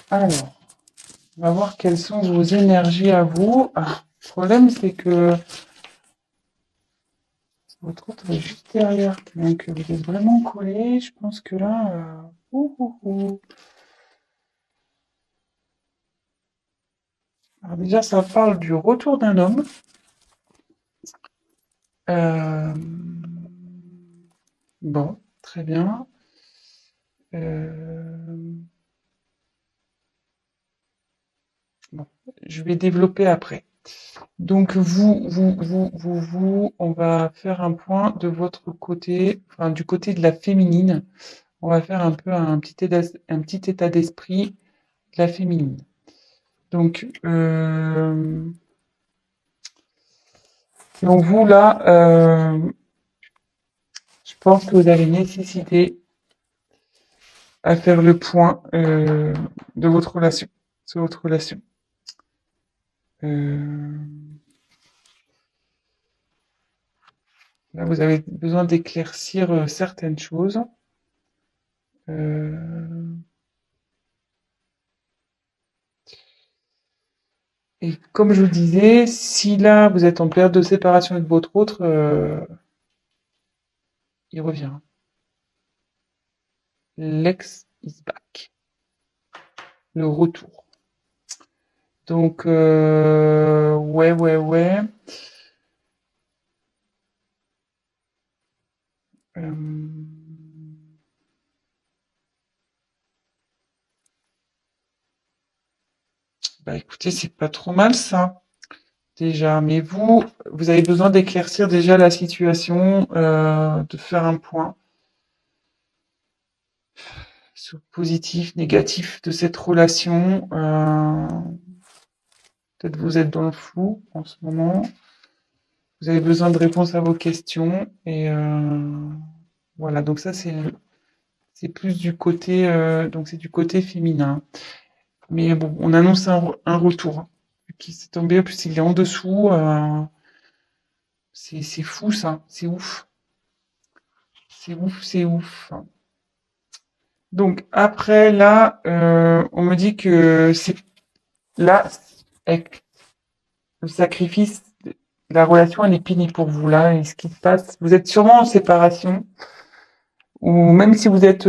Alors, on va voir quelles sont vos énergies à vous. Ah, le problème, c'est que votre autre est juste derrière. Donc, vous êtes vraiment collés. Je pense que là... Alors déjà, ça parle du retour d'un homme. Euh, Bon, très bien. Euh, Bon, je vais développer après. Donc on va faire un point de votre côté, enfin du côté de la féminine. On va faire un peu un petit état d'esprit de la féminine. Donc, donc vous là, je pense que vous avez nécessité à faire le point de votre relation, sur votre relation. Euh, Là, vous avez besoin d'éclaircir certaines choses. Euh, et comme je vous disais, si là vous êtes en période de séparation avec votre autre, il revient. L'ex is back. Le retour. Donc, ouais. Euh, Bah écoutez, c'est pas trop mal ça, déjà. Mais vous avez besoin d'éclaircir déjà la situation, de faire un point sur le positif, négatif de cette relation. Peut-être vous êtes dans le flou en ce moment. Vous avez besoin de réponses à vos questions. Et voilà, donc ça c'est plus du côté donc c'est du côté féminin. Mais bon, on annonce un retour hein, qui s'est tombé. En plus, il est en dessous. C'est fou ça. C'est ouf. C'est ouf. Donc après là, on me dit que c'est là avec le sacrifice, la relation elle est finie pour vous là. Et ce qui se passe, vous êtes sûrement en séparation ou même si vous êtes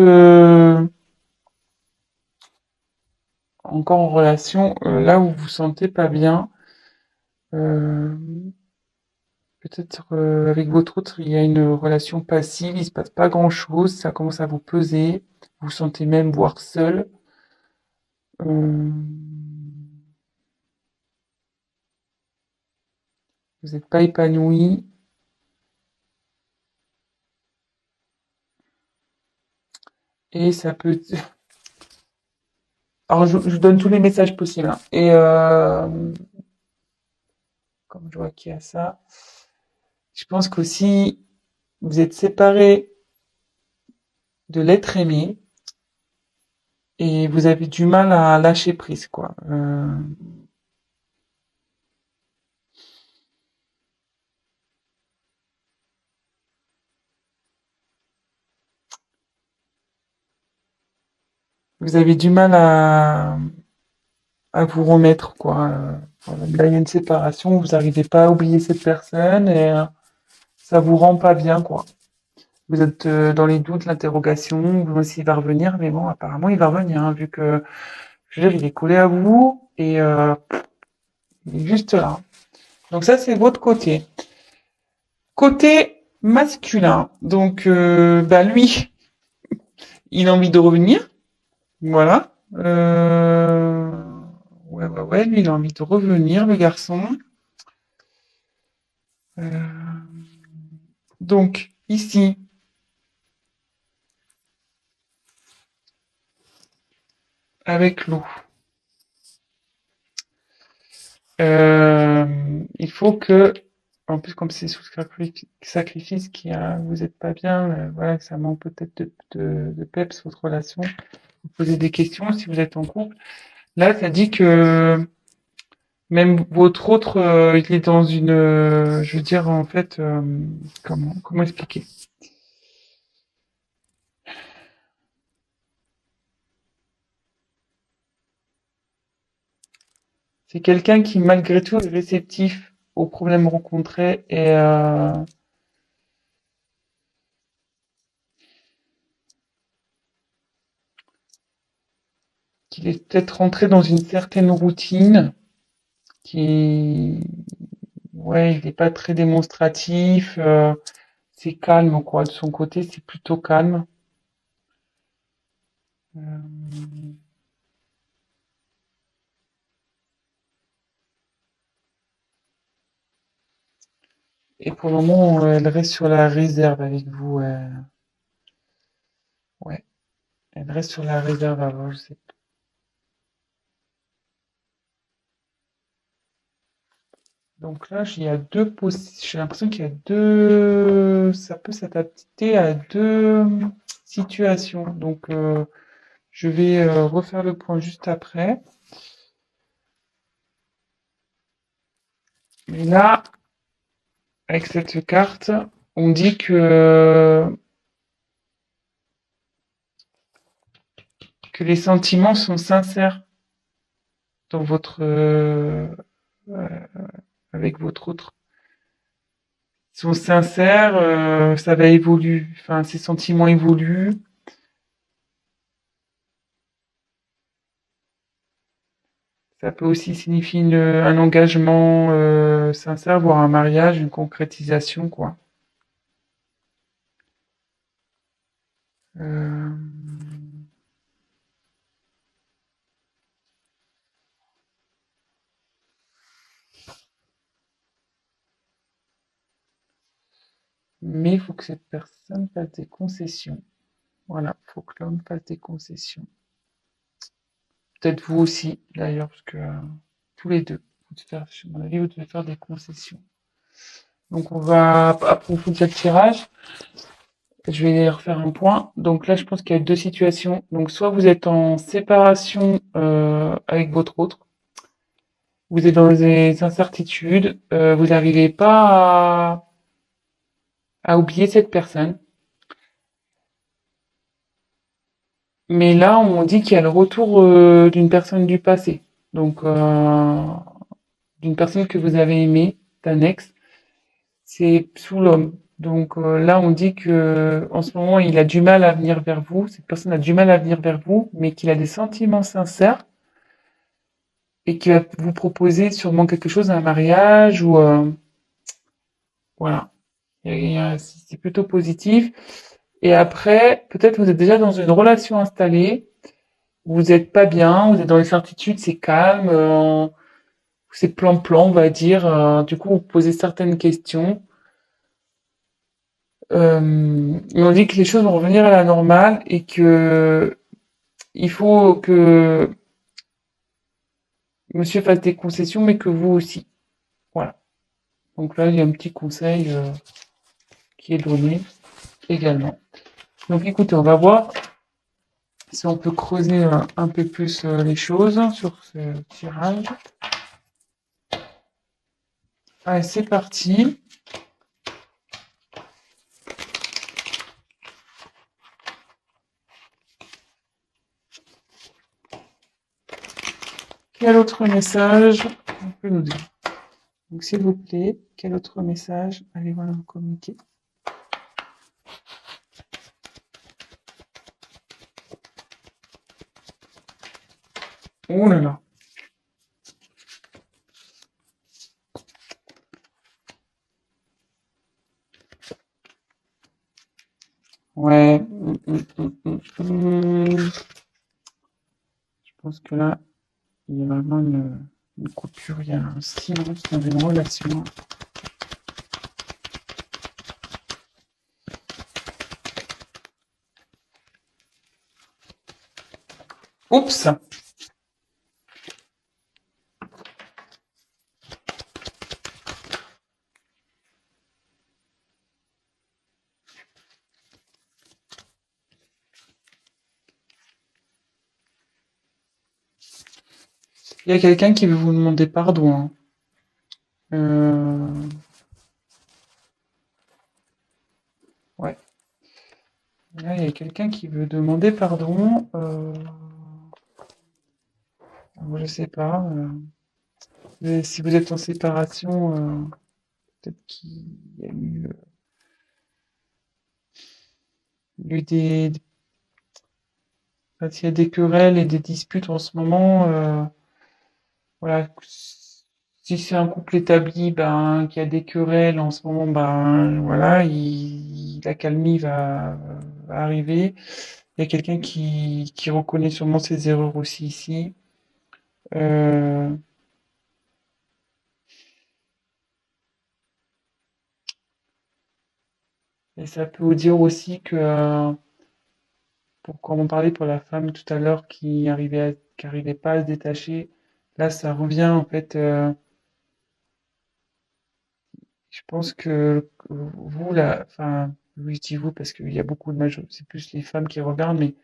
encore en relation, là où vous vous sentez pas bien. Euh, Peut-être avec votre autre, il y a une relation passive, il se passe pas grand-chose, ça commence à vous peser, vous vous sentez même voire seul. Euh, Vous n'êtes pas épanoui et ça peut. Alors je donne tous les messages possibles. Hein. Et comme je vois qu'il y a ça, je pense qu'aussi vous êtes séparés de l'être aimé et vous avez du mal à lâcher prise, quoi. Vous avez du mal à vous remettre, quoi. Voilà. Là, il y a une séparation, vous n'arrivez pas à oublier cette personne et ça vous rend pas bien, quoi. Vous êtes dans les doutes, l'interrogation, vous s'il va revenir, mais bon, apparemment, il va revenir, hein, vu que, je veux dire, il est collé à vous et il est juste là. Donc ça, c'est votre côté. Côté masculin, donc, bah lui, il a envie de revenir, voilà. Ouais, lui, il a envie de revenir, le garçon. Euh, donc, ici, avec l'eau, il faut que, en plus, comme c'est sous sacrifice qui a, vous êtes pas bien, voilà, que ça manque peut-être de peps, votre relation, vous posez des questions si vous êtes en couple. Là, ça dit que même votre autre, il est dans une, je veux dire, en fait, comment expliquer? C'est quelqu'un qui, malgré tout, est réceptif aux problèmes rencontrés et qu'il est peut-être rentré dans une certaine routine, qui, ouais, il n'est pas très démonstratif, c'est calme, quoi. De son côté, c'est plutôt calme. Euh, et pour le moment, elle reste sur la réserve avec vous. Ouais, elle reste sur la réserve avant, je sais. Donc là, il y a j'ai l'impression qu'il y a deux, ça peut s'adapter à deux situations. Donc, je vais refaire le point juste après. Mais là, avec cette carte, on dit que les sentiments sont sincères dans euh, avec votre autre. Ils sont sincères, ça va évoluer, enfin, ces sentiments évoluent. Ça peut aussi signifier un engagement sincère, voire un mariage, une concrétisation, quoi. Euh, mais il faut que cette personne fasse des concessions. Voilà, il faut que l'homme fasse des concessions. Peut-être vous aussi, d'ailleurs, parce que tous les deux, à mon avis, vous devez faire des concessions. Donc on va approfondir le tirage. Je vais refaire un point. Donc là, je pense qu'il y a deux situations. Donc soit vous êtes en séparation avec votre autre, vous êtes dans des incertitudes, vous n'arrivez pas à oublier cette personne. Mais là, on dit qu'il y a le retour d'une personne du passé. Donc, d'une personne que vous avez aimée, d'un ex. C'est sous l'homme. Donc là, on dit que en ce moment, il a du mal à venir vers vous. Cette personne a du mal à venir vers vous, mais qu'il a des sentiments sincères et qu'il va vous proposer sûrement quelque chose, un mariage ou voilà. C'est plutôt positif. Et après, peut-être vous êtes déjà dans une relation installée, vous n'êtes pas bien, vous êtes dans l'incertitude, c'est calme, c'est plan-plan, on va dire. Du coup, vous posez certaines questions. Mais on dit que les choses vont revenir à la normale et que il faut que monsieur fasse des concessions, mais que vous aussi. Voilà. Donc là, il y a un petit conseil qui est donné également. Donc écoutez, on va voir si on peut creuser un peu plus les choses sur ce tirage. Allez, c'est parti. Quel autre message on peut nous dire? Donc s'il vous plaît, quel autre message allez-vous nous communiquer? Oh là là. Ouais. Je pense que là, il y a vraiment une coupure, il y a un silence dans une relation. Oups! Il y a quelqu'un qui veut vous demander pardon, hein. Euh, ouais. Là, il y a quelqu'un qui veut demander pardon. Je sais pas. Mais si vous êtes en séparation, peut-être qu'il y a eu enfin, s'il y a des querelles et des disputes en ce moment, voilà, si c'est un couple établi, ben, qui a des querelles en ce moment, ben, voilà, la calmie va arriver. Il y a quelqu'un qui reconnaît sûrement ses erreurs aussi ici. Euh, et ça peut vous dire aussi que, quand on parlait pour la femme tout à l'heure qui arrivait pas à se détacher, là, ça revient en fait. Je pense que vous, là, enfin, oui, je dis vous parce qu'il y a beaucoup de c'est plus les femmes qui regardent, mais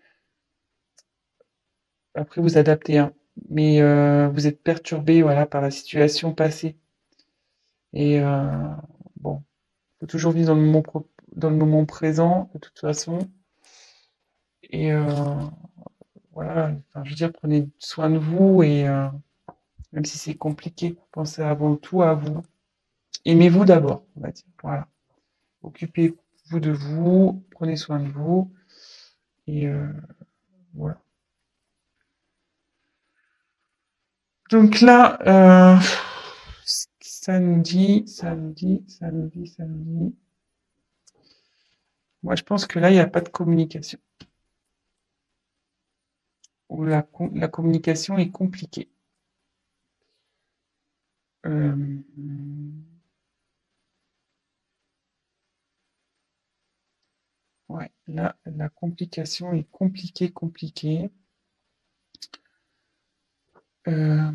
après vous adaptez, hein. Mais vous êtes perturbé, voilà, par la situation passée. Et bon, faut toujours vivre dans le moment présent, de toute façon. Et voilà, enfin, je veux dire, prenez soin de vous et même si c'est compliqué, pensez avant tout à vous. Aimez-vous d'abord, on va dire. Voilà. Occupez-vous de vous, prenez soin de vous et voilà. Donc là, samedi. Moi, je pense que là, il n'y a pas de communication. Ou la communication est compliquée. Euh, ouais, là, la complication est compliquée. Euh,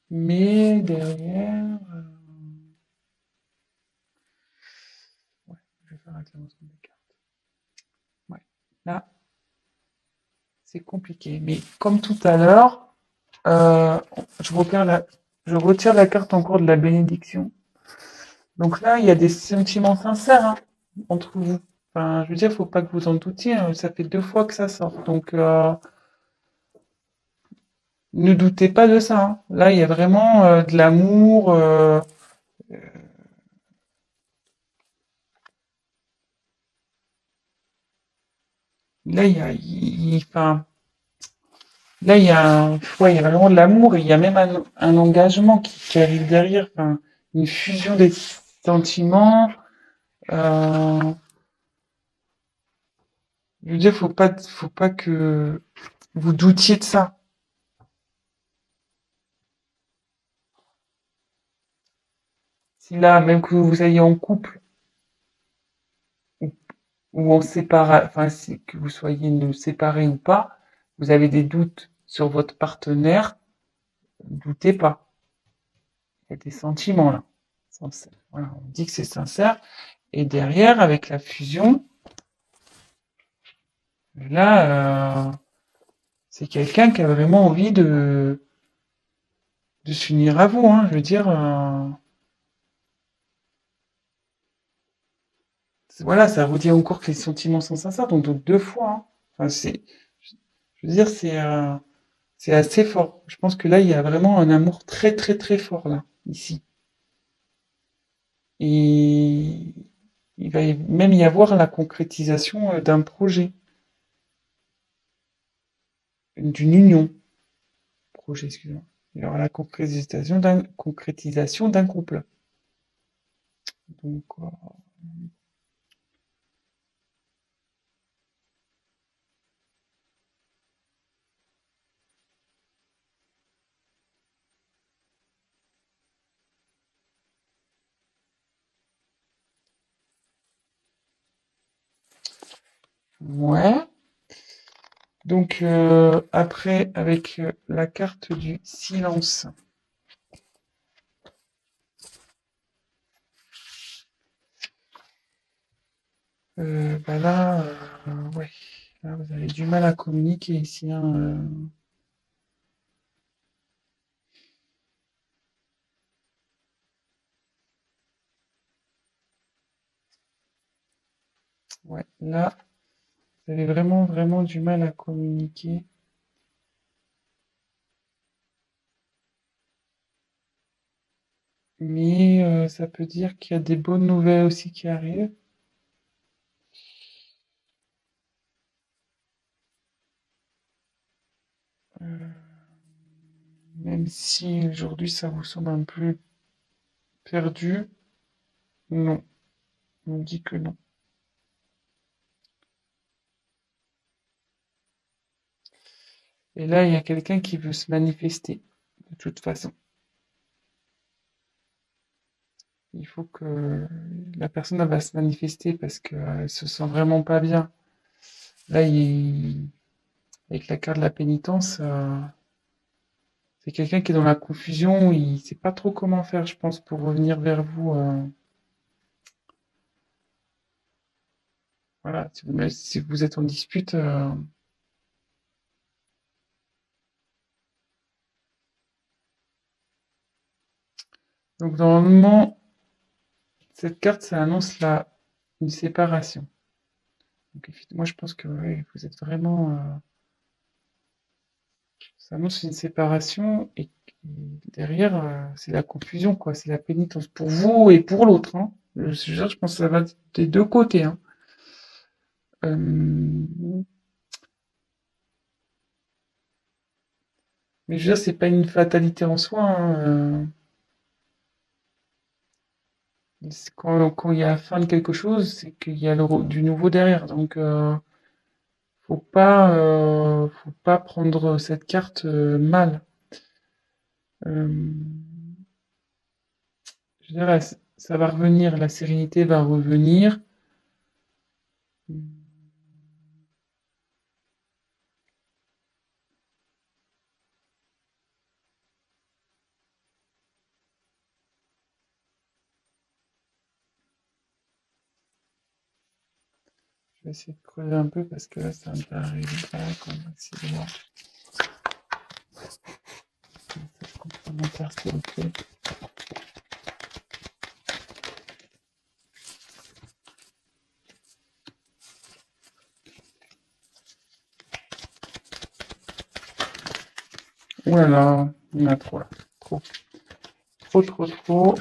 mais derrière, ouais, je vais faire un classement des cartes. Ouais, là, c'est compliqué. Mais comme tout à l'heure, euh, je je retire la carte encore de la bénédiction. Donc là, il y a des sentiments sincères, hein, entre vous. Enfin, je veux dire, faut pas que vous en doutiez, hein, ça fait 2 fois que ça sort. Donc, ne doutez pas de ça, hein. Là, il y a vraiment de l'amour. Là, enfin, là, ouais, il y a vraiment de l'amour et il y a même un engagement qui arrive derrière. Enfin, une fusion des sentiments. Euh, je veux dire, faut pas que vous doutiez de ça. Si là, même que vous soyez en couple ou, ou en séparation, enfin, que vous soyez séparés ou pas, vous avez des doutes sur votre partenaire, doutez pas. Il y a des sentiments là. Voilà, on dit que c'est sincère. Et derrière, avec la fusion, là, c'est quelqu'un qui a vraiment envie de s'unir à vous, hein. Je veux dire, voilà, ça redit encore que les sentiments sont sincères, donc 2 fois, hein. Enfin, je veux dire, c'est assez fort. Je pense que là, il y a vraiment un amour très, très, très fort, là, ici. Et il va même y avoir la concrétisation d'un projet, d'une union. Projet, excusez-moi. Il y aura la concrétisation d'un couple. Donc, ouais. Donc, après, avec la carte du silence, bah là, ouais, là, vous avez du mal à communiquer ici, hein, Ouais, là, vous avez vraiment, vraiment du mal à communiquer. Mais ça peut dire qu'il y a des bonnes nouvelles aussi qui arrivent. Euh, Même si aujourd'hui ça vous semble un peu perdu, non, on me dit que non. Et là, il y a quelqu'un qui veut se manifester, de toute façon. Il faut que la personne elle va se manifester parce qu'elle se sent vraiment pas bien. Là, avec la carte de la pénitence, c'est quelqu'un qui est dans la confusion, il sait pas trop comment faire, je pense, pour revenir vers vous. Voilà, si vous êtes en dispute, donc normalement, cette carte, ça annonce une séparation. Donc moi, je pense que ouais, vous êtes vraiment, ça annonce une séparation et derrière, c'est la confusion, quoi. C'est la pénitence pour vous et pour l'autre, hein. Je pense que ça va des deux côtés, hein. Euh, mais je veux dire, c'est pas une fatalité en soi, hein. Quand il y a la fin de quelque chose, c'est qu'il y a du nouveau derrière. Donc, faut pas prendre cette carte mal. Euh, je dirais, ça va revenir, la sérénité va revenir. Je vais essayer de creuser un peu parce que là, ça me paraît pas comme complémentaire spirituel. Ouh là là, il y en a trop là. Trop, trop, trop, trop.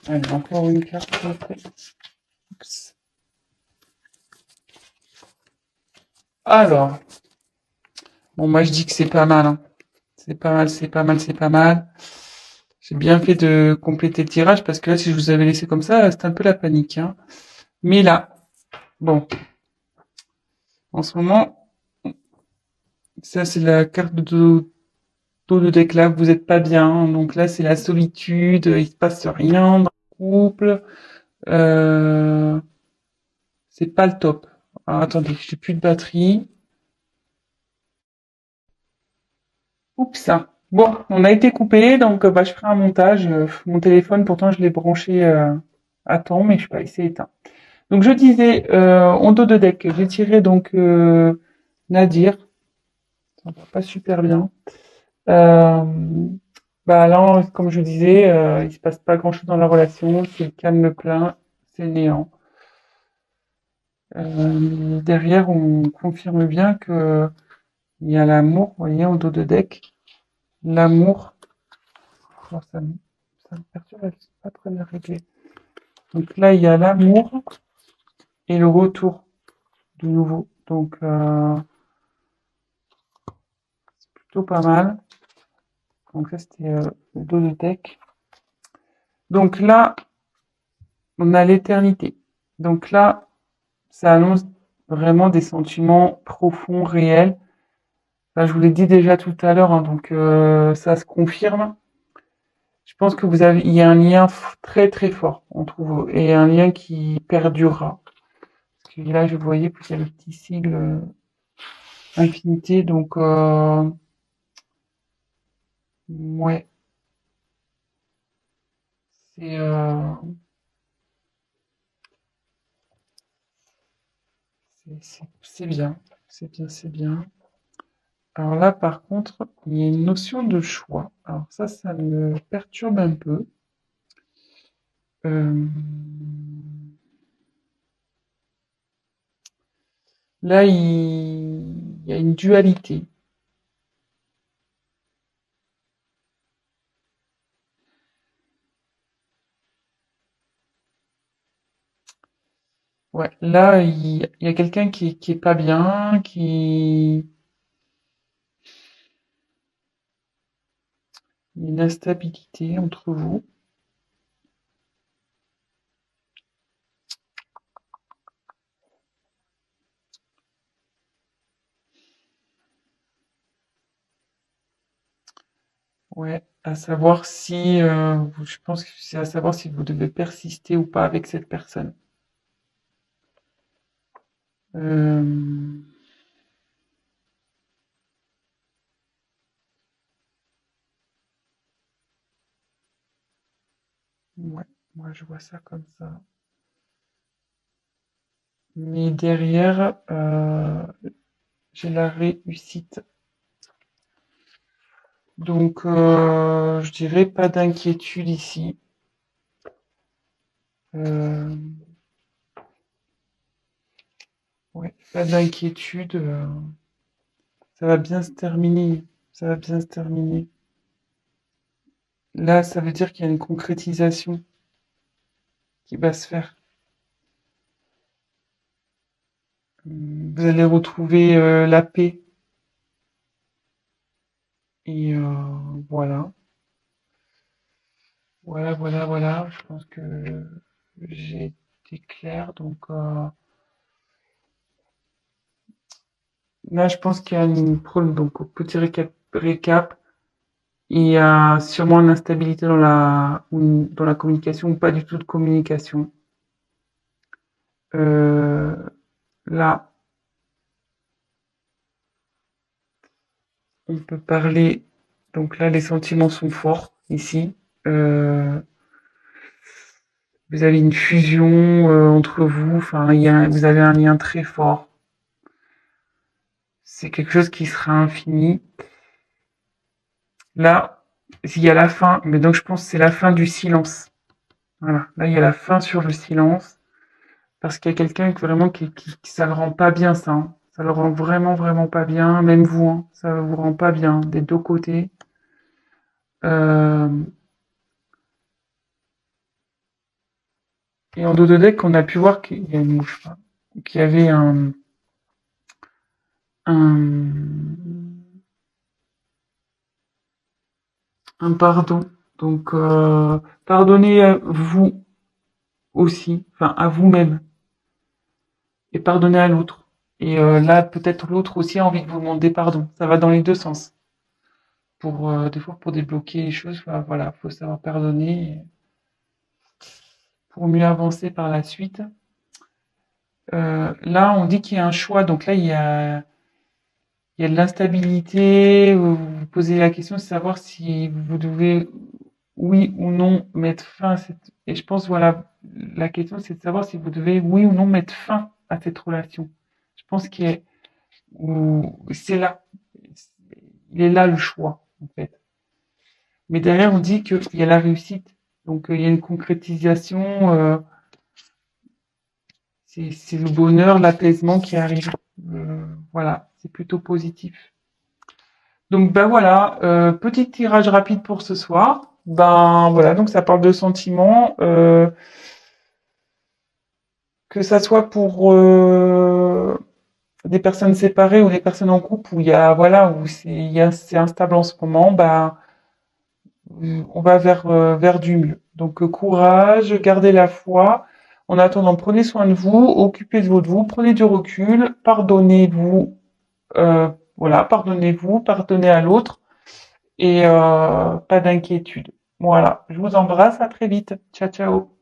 Allez, encore une carte. Oups. Alors, bon, moi je dis que c'est pas mal, hein. C'est pas mal, c'est pas mal, c'est pas mal. J'ai bien fait de compléter le tirage parce que là, si je vous avais laissé comme ça, c'était un peu la panique, hein. Mais là, bon, en ce moment, ça c'est la carte de deck là, vous êtes pas bien, hein. Donc là, c'est la solitude, il se passe rien dans le couple, euh, c'est pas le top. Alors, attendez, j'ai plus de batterie. Oups. Bon, on a été coupé, donc bah, je ferai un montage. Mon téléphone, pourtant, je l'ai branché à temps, mais je sais pas, il s'est éteint. Donc je disais, en dos de deck, j'ai tiré donc Nadir, ça va pas super bien. Euh, Bah là, comme je disais, il se passe pas grand-chose dans la relation, c'est calme plein, c'est néant. Derrière, on confirme bien que il y a l'amour, vous voyez, en dos de deck, l'amour. Alors, ça me perturbe, c'est pas très bien réglé. Donc là, il y a l'amour et le retour de nouveau. Donc plutôt pas mal. Donc ça, c'était le dos de deck. Donc là, on a l'éternité. Donc là, ça annonce vraiment des sentiments profonds, réels. Là, je vous l'ai dit déjà tout à l'heure, hein, donc ça se confirme. Je pense que il y a un lien très très fort entre vous et un lien qui perdurera. Parce que là, je voyais qu'il y a le petit sigle infinité, donc Ouais, c'est euh, c'est bien, c'est bien, c'est bien. Alors là, par contre, il y a une notion de choix. Alors ça me perturbe un peu. Euh, Là, il y a une dualité. Ouais, là, il y a quelqu'un qui est pas bien, il y a une instabilité entre vous. Ouais, à savoir si, je pense que c'est à savoir si vous devez persister ou pas avec cette personne. Euh, ouais, moi je vois ça comme ça. Mais derrière, j'ai la réussite. Donc, je dirais pas d'inquiétude ici. Euh, ouais, pas d'inquiétude. Ça va bien se terminer. Ça va bien se terminer. Là, ça veut dire qu'il y a une concrétisation qui va se faire. Vous allez retrouver la paix. Et voilà. Voilà, voilà, voilà. Je pense que j'ai été clair. Donc là, je pense qu'il y a une problème. Donc, au petit récap, il y a sûrement une instabilité dans la communication ou pas du tout de communication. Euh, Là, on peut parler. Donc là, les sentiments sont forts ici. Euh, Vous avez une fusion entre vous. Enfin, vous avez un lien très fort. C'est quelque chose qui sera infini. Là, il y a la fin. Mais donc, je pense que c'est la fin du silence. Voilà. Là, il y a la fin sur le silence. Parce qu'il y a quelqu'un vraiment qui ça le rend pas bien, ça. Hein. Ça le rend vraiment, vraiment pas bien. Même vous, hein, ça vous rend pas bien des deux côtés. Euh, et en dos de deck, on a pu voir qu'il y a une mouche, hein, qu'il y avait un, un pardon. Donc, pardonnez à vous aussi, enfin à vous-même, et pardonnez à l'autre. Et là, peut-être l'autre aussi a envie de vous demander pardon. Ça va dans les deux sens. Pour des fois, pour débloquer les choses, bah, voilà, faut savoir pardonner pour mieux avancer par la suite. Là, on dit qu'il y a un choix. Donc là, il y a de l'instabilité. Vous vous posez la question de savoir si vous devez, oui ou non, mettre fin à cette... Et je pense, voilà, la question, c'est de savoir si vous devez, oui ou non, mettre fin à cette relation. Je pense qu'il est, c'est là. Il est là le choix, en fait. Mais derrière, on dit qu'il y a la réussite. Donc, il y a une concrétisation. C'est le bonheur, l'apaisement qui arrive. Voilà, c'est plutôt positif. Donc ben voilà, petit tirage rapide pour ce soir. Ben voilà, donc ça parle de sentiments, que ça soit pour des personnes séparées ou des personnes en couple où il y a voilà où c'est instable en ce moment, ben on va vers du mieux. Donc courage, gardez la foi. En attendant, prenez soin de vous, occupez-vous de vous, prenez du recul, pardonnez-vous, voilà, pardonnez-vous, pardonnez à l'autre et pas d'inquiétude. Voilà, je vous embrasse, à très vite. Ciao, ciao.